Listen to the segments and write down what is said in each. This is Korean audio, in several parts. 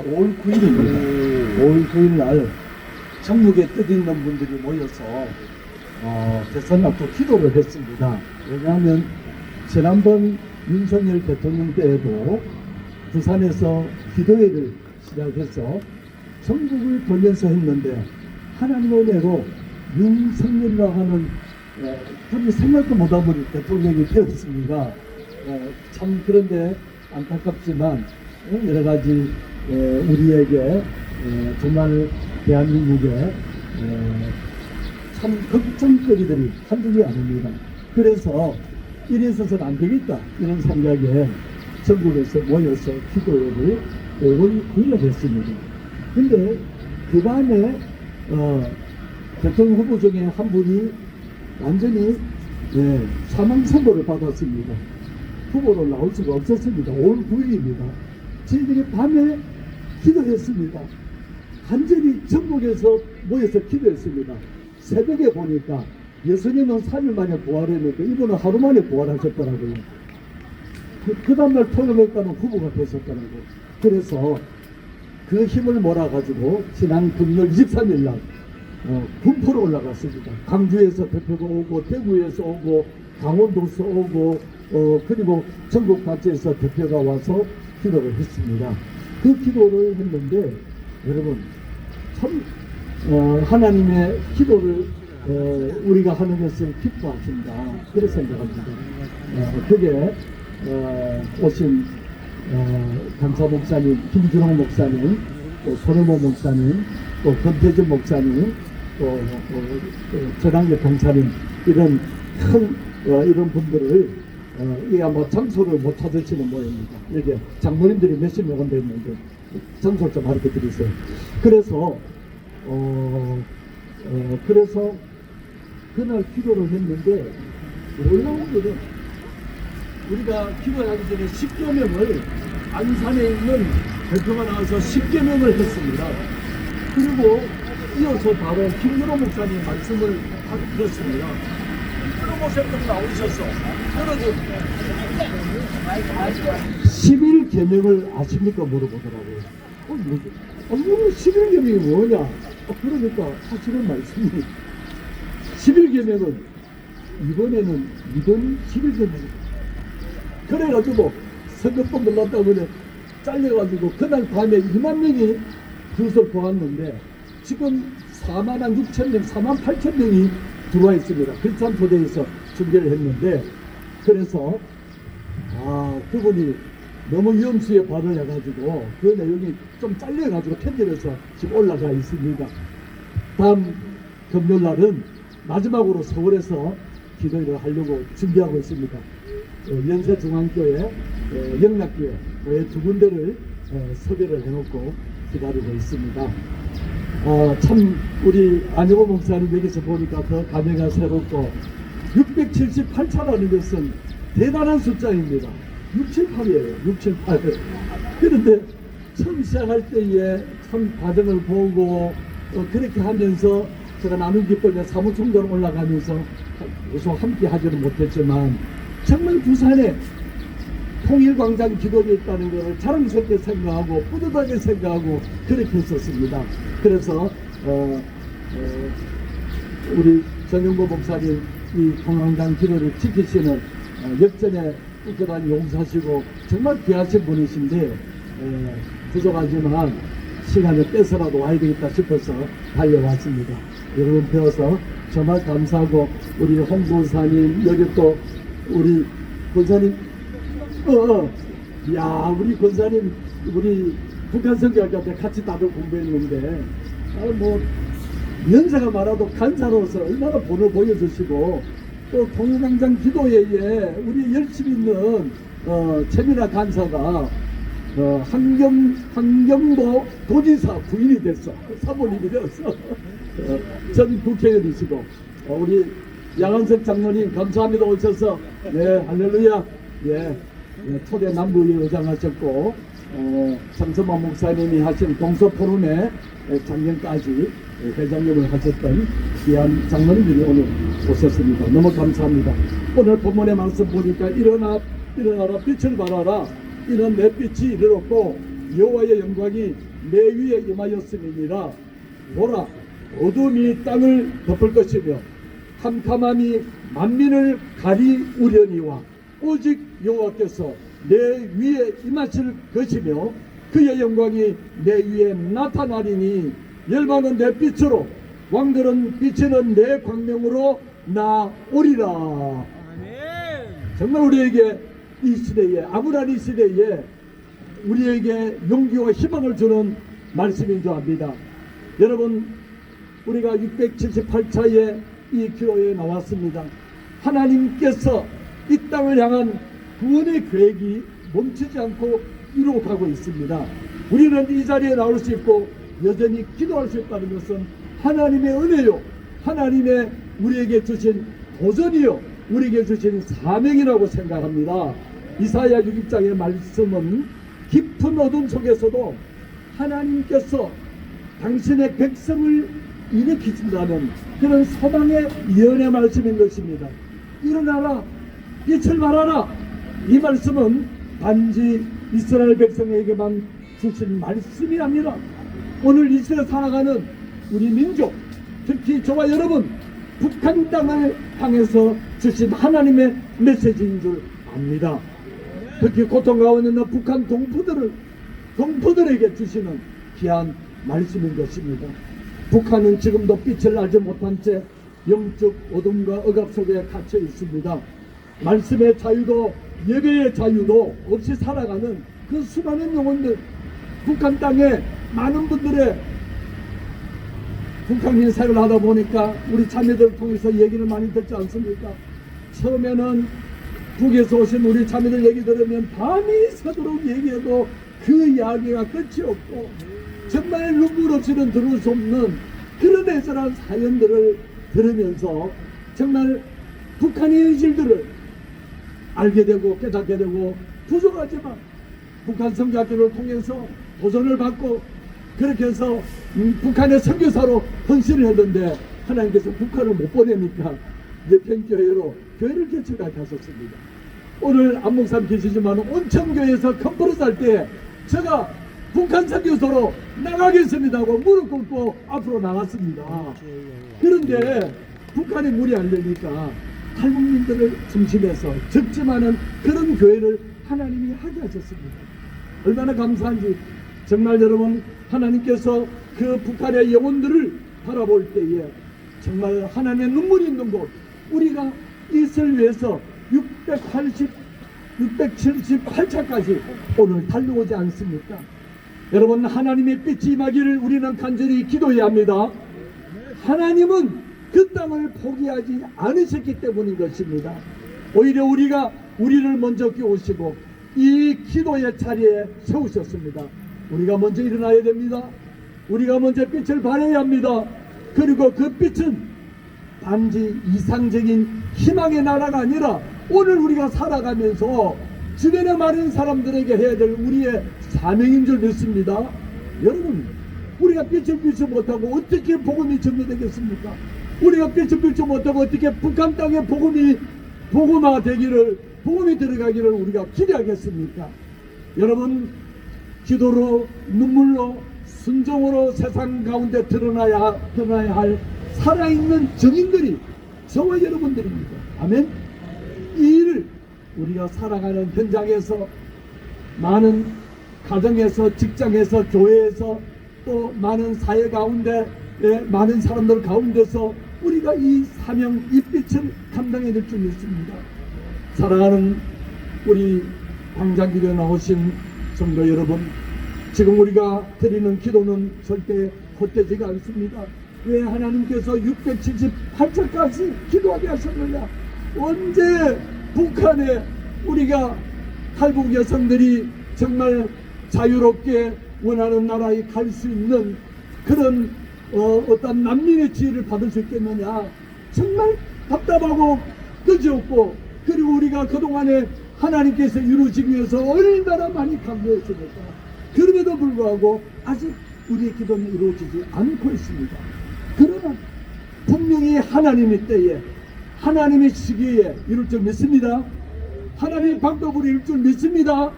자, 5월 9일입니다. 5월 9일 날 전국에 뜻있는 분들이 모여서 대선 앞두 기도를 했습니다. 왜냐하면 지난번 윤석열 대통령 때에도 부산에서 기도회를 시작해서 전국을 돌면서 했는데 하나님 은혜로 윤석열이라고 하는 우리 생각도 못하고 대통령이 되었습니다. 참 그런데 안타깝지만 여러 가지 우리에게 정말 대한민국에 참 걱정거리들이 한둘이 아닙니다. 그래서 이래서는 안 되겠다 이런 생각에 전국에서 모여서 기도회를 5월 9일에 했습니다. 근데 그 밤에 대통령 후보 중에 한 분이 완전히 사망 선고를 받았습니다. 후보로 나올 수가 없었습니다. 5월 9일입니다. 저희들이 밤에 기도했습니다. 간절히 전국에서 모여서 기도했습니다. 새벽에 보니까 예수님은 3일 만에 부활했는데 이분은 하루 만에 부활하셨더라고요. 그 다음날 토요일까는 후보가 되셨더라고요. 그래서 그 힘을 몰아가지고 지난 금요일 23일 날 군포로 올라갔습니다. 광주에서 대표가 오고 대구에서 오고 강원도에서 오고 그리고 전국 각지에서 대표가 와서 기도를 했습니다. 그 기도를 했는데 여러분 참 하나님의 기도를 우리가 하는 것을 기뻐하신다 그렇게 생각합니다. 그게 오신 강사 목사님, 김준홍 목사님, 또 손혜모 목사님, 또 권태준 목사님, 또 전학의 강사님 이런 큰 이런 분들을 이 아마 장소를 못 찾으시는 모양입니다. 여기 장모님들이 몇십 명 온다 했는데 장소를 좀 가르쳐 드리세요. 그래서 그래서 그날 기도를 했는데 놀라운 것은 우리가 기도하기 전에 10여 명을 안산에 있는 대표가 나와서 10여 명을 했습니다. 그리고 이어서 바로 김문호 목사님 말씀을 들었습니다. 김문호 목사님 나오셨어. 11계명을 아십니까? 물어보더라고요. 뭐지? 11계명이 뭐냐? 그러니까 사실은 말씀이 11계명은 이번에는 이번 11계명 그래가지고 선거법 놀랐다고 그래 잘려가지고 그날 밤에 2만 명이 줄서 보았는데 지금 4만 6천 명, 4만 8천 명이 들어와 있습니다. 글산포대에서 중계를 했는데 그래서 그분이 너무 위험수에 발을 해가지고 그 내용이 좀 잘려가지고 편집해서 지금 올라가 있습니다. 다음 금요일날은 마지막으로 서울에서 기도를 하려고 준비하고 있습니다. 연세중앙교회, 영락교회 두 군데를 섭외를 해놓고 기다리고 있습니다. 참 우리 안영호 목사님 여기서 보니까 그 감회가 새롭고 678차라는 것은 대단한 숫자입니다. 678이에요. 678. 그런데 처음 시작할 때에 참 과정을 보고 그렇게 하면서 제가 나눈 기쁨에 사무총장 올라가면서 계속 함께 하지는 못했지만 정말 부산에 통일광장 기도가 있다는 것을 자랑스럽게 생각하고 뿌듯하게 생각하고 그렇게 했었습니다. 그래서 우리 정영보 목사님 이 통일광장 기도를 지키시는 역전에 꾸준한 용사시고 정말 귀하신 분이신데 부족하지만 시간을 빼서라도 와야 되겠다 싶어서 달려왔습니다. 여러분 배워서 정말 감사하고 우리 홍 권사님 여기 또 우리 권사님 야 우리 권사님 우리 북한 성교학교 같이 다들 공부했는데 뭐 연세가 많아도 간사로서 얼마나 본을 보여주시고 또 통일광장 기도회에 우리 열심히 있는 최민아 간사가 한경도 도지사 부인이 됐어. 사모님이 되었어. 전 국회의원이시고 우리 양한석 장로님 감사합니다 오셔서 네 할렐루야 초대 남부의 의장하셨고 장서만 목사님이 하신 동서포럼에 작년까지 회장님을 하셨던 귀한 장로님들이 오늘 오셨습니다. 너무 감사합니다. 오늘 본문의 말씀 보니까 일어나라 빛을 발하라 이는 내 빛이 이르렀고 여호와의 영광이 내 위에 임하였음이니라. 보라, 어둠이 땅을 덮을 것이며 캄캄함이 만민을 가리우려니와 오직 여호와께서 내 위에 임하실 것이며 그의 영광이 내 위에 나타나리니 열방은 내 빛으로 왕들은 비치는 내 광명으로 나오리라. 정말 우리에게 이 시대에, 암울한 이 시대에 우리에게 용기와 희망을 주는 말씀인 줄 압니다. 여러분, 우리가 678차에 이 기도에 나왔습니다. 하나님께서 이 땅을 향한 구원의 계획이 멈추지 않고 이루어가고 있습니다. 우리는 이 자리에 나올 수 있고 여전히 기도할 수 있다는 것은 하나님의 은혜요, 하나님의 우리에게 주신 도전이요, 우리에게 주신 사명이라고 생각합니다. 이사야 6장의 말씀은 깊은 어둠 속에서도 하나님께서 당신의 백성을 일으키신다는 그런 소망의 예언의 말씀인 것입니다. 일어나라, 빛을 발하라. 이 말씀은 단지 이스라엘 백성에게만 주신 말씀이 아니라 오늘 이 시대에 살아가는 우리 민족, 특히 저와 여러분 북한 땅을 향해서 주신 하나님의 메시지인 줄 압니다. 특히 고통 가운데 있는 북한 동포들에게 주시는 귀한 말씀인 것입니다. 북한은 지금도 빛을 알지 못한 채 영적 어둠과 억압 속에 갇혀 있습니다. 말씀의 자유도 예배의 자유도 없이 살아가는 그 수많은 영혼들, 북한 땅에 많은 분들의 북한 인사를 하다 보니까 우리 자매들을 통해서 얘기를 많이 듣지 않습니까? 처음에는 북에서 오신 우리 자매들 얘기 들으면 밤이 새도록 얘기해도 그 이야기가 끝이 없고 정말 눈물 없이는 들을 수 없는 그런 애절한 사연들을 들으면서 정말 북한의 현실들을 알게 되고 깨닫게 되고 부족하지만 북한 선교학교를 통해서 도전을 받고 그렇게 해서 북한의 선교사로 헌신을 했는데 하나님께서 북한을 못 보내니까 예편교회로 교회를 개척하게 하셨습니다. 오늘 안목산 계시지만 온천교회에서 컨퍼런스 할 때 제가 북한 선교사로 나가겠습니다 하고 무릎 꿇고 앞으로 나갔습니다. 그런데 북한에 물이 안 되니까 탈북민들을 중심해서 적지만은 그런 교회를 하나님이 하게 하셨습니다. 얼마나 감사한지. 정말 여러분, 하나님께서 그 북한의 영혼들을 바라볼 때에 정말 하나님의 눈물이 있는 곳, 우리가 이것을 위해서 678차까지 오늘 달려오지 않습니까? 여러분, 하나님의 빛이 임하기를 우리는 간절히 기도해야 합니다. 하나님은 그 땅을 포기하지 않으셨기 때문인 것입니다. 오히려 우리를 먼저 끼우시고 이 기도의 자리에 세우셨습니다. 우리가 먼저 일어나야 됩니다. 우리가 먼저 빛을 발해야 합니다. 그리고 그 빛은 단지 이상적인 희망의 나라가 아니라 오늘 우리가 살아가면서 주변에 많은 사람들에게 해야 될 우리의 사명인 줄 믿습니다. 여러분, 우리가 빛을 비추지 못하고 어떻게 복음이 전개되겠습니까? 우리가 빛을 비추지 못하고 어떻게 북한 땅에 복음이 들어가기를 우리가 기대하겠습니까? 여러분, 기도로, 눈물로, 순종으로 세상 가운데 드러나야 할 살아있는 증인들이 저와 여러분들입니다. 아멘. 이 일을 우리가 살아가는 현장에서, 많은 가정에서, 직장에서, 교회에서, 또 많은 사회 가운데 많은 사람들 가운데서 우리가 이 사명, 이 빛을 감당해야 될 줄 믿습니다. 사랑하는 우리 광장기도에 나오신 성도 여러분, 지금 우리가 드리는 기도는 절대 헛되지가 않습니다. 왜 하나님께서 678차까지 기도하게 하셨느냐? 언제 북한에 우리가 탈북 여성들이 정말 자유롭게 원하는 나라에 갈 수 있는 그런 어떤 난민의 지혜를 받을 수 있겠느냐? 정말 답답하고 그지없고, 그리고 우리가 그동안에 하나님께서 이루어지기 위해서 얼마나 많이 강조했습니까? 그럼에도 불구하고 아직 우리의 기도는 이루어지지 않고 있습니다. 그러나 분명히 하나님의 때에, 하나님의 시기에 이룰 줄 믿습니다. 하나님의 방법으로 이룰 줄 믿습니다.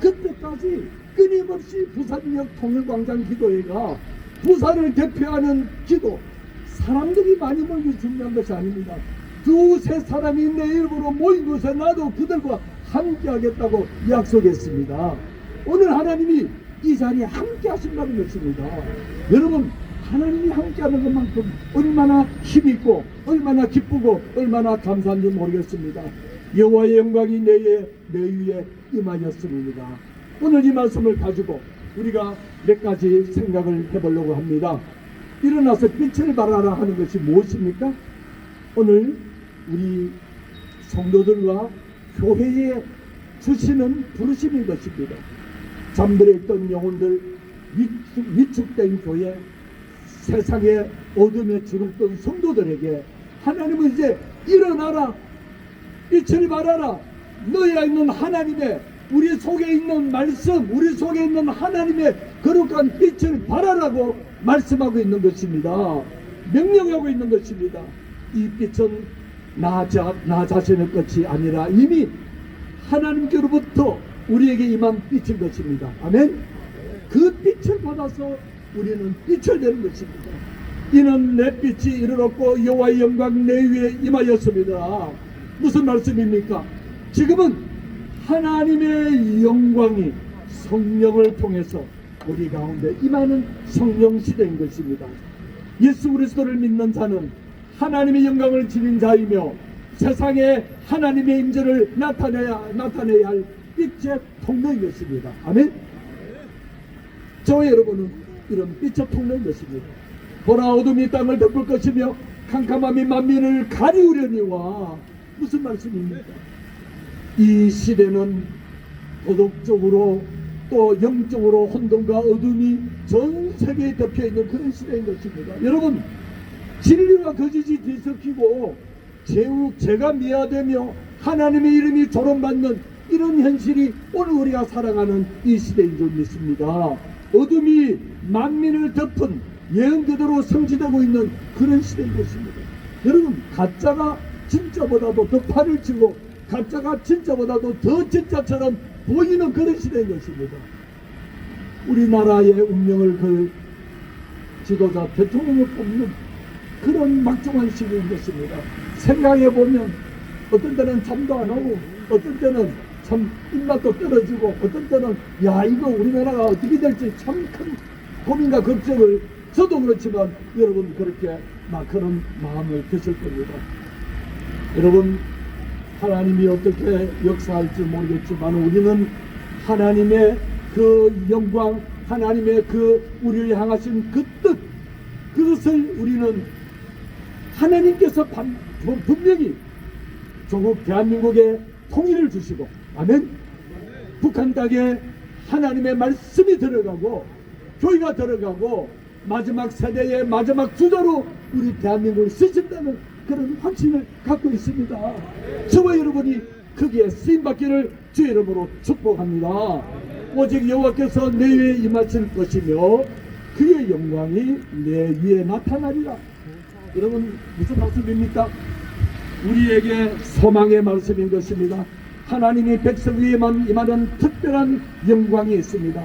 그때까지 끊임없이 부산역 통일광장 기도회가 부산을 대표하는 기도, 사람들이 많이 모이기 중요한 것이 아닙니다. 두세 사람이 내 이름으로 모인 곳에 나도 그들과 함께 하겠다고 약속했습니다. 오늘 하나님이 이 자리에 함께 하신다는 것입니다. 여러분, 하나님이 함께 하는 것만큼 얼마나 힘있고 얼마나 기쁘고 얼마나 감사한지 모르겠습니다. 여호와의 영광이 내 위에 임하였습니다. 오늘 이 말씀을 가지고 우리가 몇 가지 생각을 해보려고 합니다. 일어나서 빛을 발하라 하는 것이 무엇입니까? 오늘 우리 성도들과 교회에 주시는 부르심인 것입니다. 잠들어 있던 영혼들, 위축된 교회, 세상에 어둠에 주눅든 성도들에게 하나님은 이제 일어나라, 빛을 발하라, 너희 안에 있는 하나님의, 우리 속에 있는 말씀, 우리 속에 있는 하나님의 거룩한 빛을 발하라고 말씀하고 있는 것입니다. 명령하고 있는 것입니다. 이 빛은 나 자신의 것이 아니라 이미 하나님께로부터 우리에게 임한 빛인 것입니다. 아멘. 그 빛을 받아서 우리는 빛을 내는 것입니다. 이는 내 빛이 이르렀고 여호와의 영광 내 위에 임하였습니다. 무슨 말씀입니까? 지금은 하나님의 영광이 성령을 통해서 우리 가운데 임하는 성령 시대인 것입니다. 예수 그리스도를 믿는 자는 하나님의 영광을 지닌 자이며 세상에 하나님의 임재를 나타내야 할 빛의 통로인 것입니다. 아멘. 저와 여러분은 이런 빛의 통로인 것입니다. 보라, 어둠이 땅을 덮을 것이며 캄캄함이 만민을 가리우려니와. 무슨 말씀입니까? 이 시대는 도덕적으로 또 영적으로 혼돈과 어둠이 전 세계에 덮여있는 그런 시대인 것입니다. 여러분, 진리와 거짓이 뒤섞이고 죄가 미화되며 하나님의 이름이 조롱받는 이런 현실이 오늘 우리가 살아가는 이 시대인 줄 믿습니다. 어둠이 만민을 덮은 예언 그대로 성취되고 있는 그런 시대인 것입니다. 여러분, 가짜가 진짜보다도 더 팔을 치고 가짜가 진짜보다도 더 진짜처럼 보이는 그런 시대인 것입니다. 우리나라의 운명을 그 지도자 대통령을 뽑는 그런 막중한 시기인 것입니다. 생각해보면 어떤 때는 잠도 안 오고 어떤 때는 참 입맛도 떨어지고 어떤 때는 야, 이거 우리나라가 어떻게 될지 참 큰 고민과 걱정을, 저도 그렇지만 여러분 그렇게 막 그런 마음을 드실 겁니다. 여러분, 하나님이 어떻게 역사할지 모르겠지만 우리는 하나님의 그 영광, 하나님의 그 우리를 향하신 그 뜻, 그것을 우리는 하나님께서 분명히 조국 대한민국에 통일을 주시고, 아멘. 북한 땅에 하나님의 말씀이 들어가고 교회가 들어가고 마지막 세대의 마지막 주자로 우리 대한민국을 쓰신다는 그런 확신을 갖고 있습니다. 저와 여러분이 거기에 쓰임받기를 주의 이름으로 축복합니다. 오직 여호와께서 내 위에 임하실 것이며 그의 영광이 내 위에 나타나리라. 여러분, 무슨 말씀입니까? 우리에게 소망의 말씀인 것입니다. 하나님이 백성 위에만 임하는 특별한 영광이 있습니다.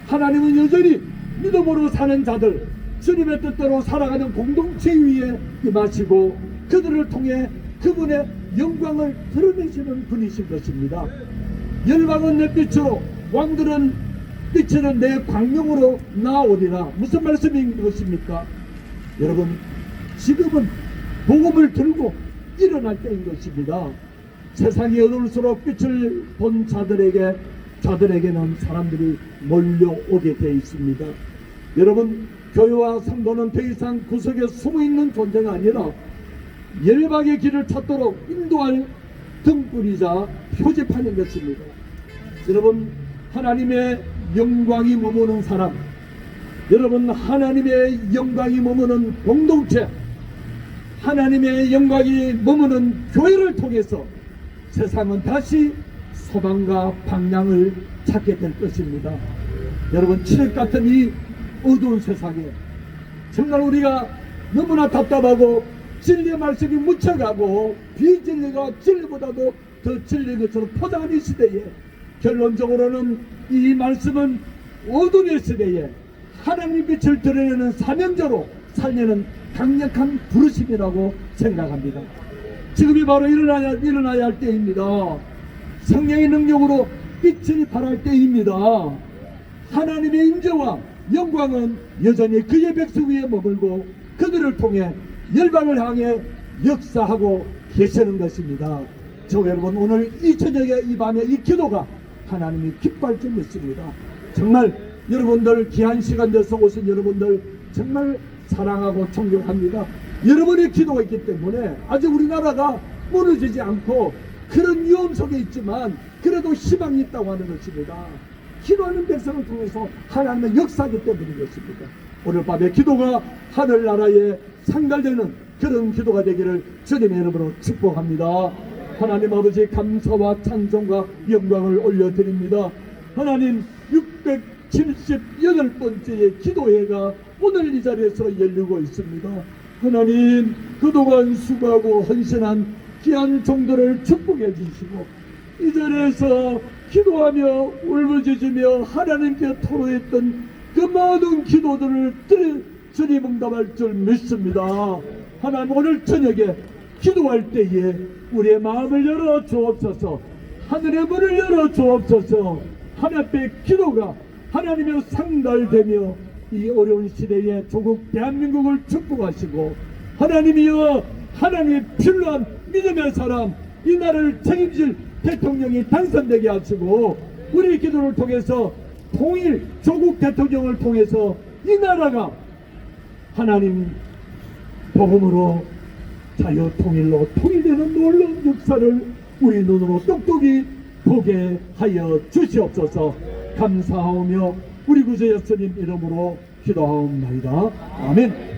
하나님은 여전히 믿음으로 사는 자들, 주님의 뜻대로 살아가는 공동체 위에 임하시고 그들을 통해 그분의 영광을 드러내시는 분이신 것입니다. 열방은 내 빛으로, 왕들은 빛으로 내 광명으로 나오리라. 무슨 말씀인 것입니까? 여러분, 지금은 복음을 들고 일어날 때인 것입니다. 세상이 어두울수록 빛을 본 자들에게는 사람들이 몰려오게 되어 있습니다. 여러분, 교회와 성도는 더 이상 구석에 숨어있는 존재가 아니라 열방의 길을 찾도록 인도할 등불이자 표지판인 것입니다. 여러분, 하나님의 영광이 머무는 사람, 여러분, 하나님의 영광이 머무는 공동체, 하나님의 영광이 머무는 교회를 통해서 세상은 다시 소망과 방향을 찾게 될 것입니다. 여러분, 칠흑 같은 이 어두운 세상에 정말 우리가 너무나 답답하고 진리의 말씀이 묻혀가고 비진리가 진리보다도 더 진리인 것처럼 포장한 이 시대에 결론적으로는 이 말씀은 어둠의 시대에 하나님 빛을 드러내는 사명자로 살려는 강력한 부르심이라고 생각합니다. 지금이 바로 일어나야 할 때입니다. 성령의 능력으로 빛을 발할 때입니다. 하나님의 임재와 영광은 여전히 그의 백성 위에 머물고 그들을 통해 열방을 향해 역사하고 계시는 것입니다. 저 여러분, 오늘 이 저녁에 이 밤에 이 기도가 하나님이 기뻐할 줄 믿습니다. 정말 여러분들 귀한 시간 내서 오신 여러분들 정말 사랑하고 존경합니다. 여러분의 기도가 있기 때문에 아직 우리나라가 무너지지 않고 그런 위험 속에 있지만 그래도 희망이 있다고 하는 것입니다. 기도하는 백성을 통해서 하나님의 역사하기 때문인 것입니다. 오늘 밤에 기도가 하늘나라에 상달되는 그런 기도가 되기를 주님의 이름으로 축복합니다. 하나님 아버지, 감사와 찬송과 영광을 올려드립니다. 하나님, 678번째의 기도회가 오늘 이 자리에서 열리고 있습니다. 하나님, 그동안 수고하고 헌신한 귀한 종들을 축복해 주시고 이 자리에서 기도하며 울부짖으며 하나님께 토로했던 그 모든 기도들을 주님 응답할 줄 믿습니다. 하나님, 오늘 저녁에 기도할 때에 우리의 마음을 열어 주옵소서. 하늘의 문을 열어 주옵소서. 하나님의 기도가 하나님의 상달되며 이 어려운 시대에 조국 대한민국을 축복하시고, 하나님이여, 하나님의 필요한 믿음의 사람, 이 나라를 책임질 대통령이 당선되게 하시고, 우리 기도를 통해서 통일 조국 대통령을 통해서 이 나라가 하나님 복음으로 자유 통일로 통일되는 놀라운 역사를 우리 눈으로 똑똑히 보게 하여 주시옵소서. 감사하오며 우리 구주 예수님 이름으로 기도하옵나이다. 아멘.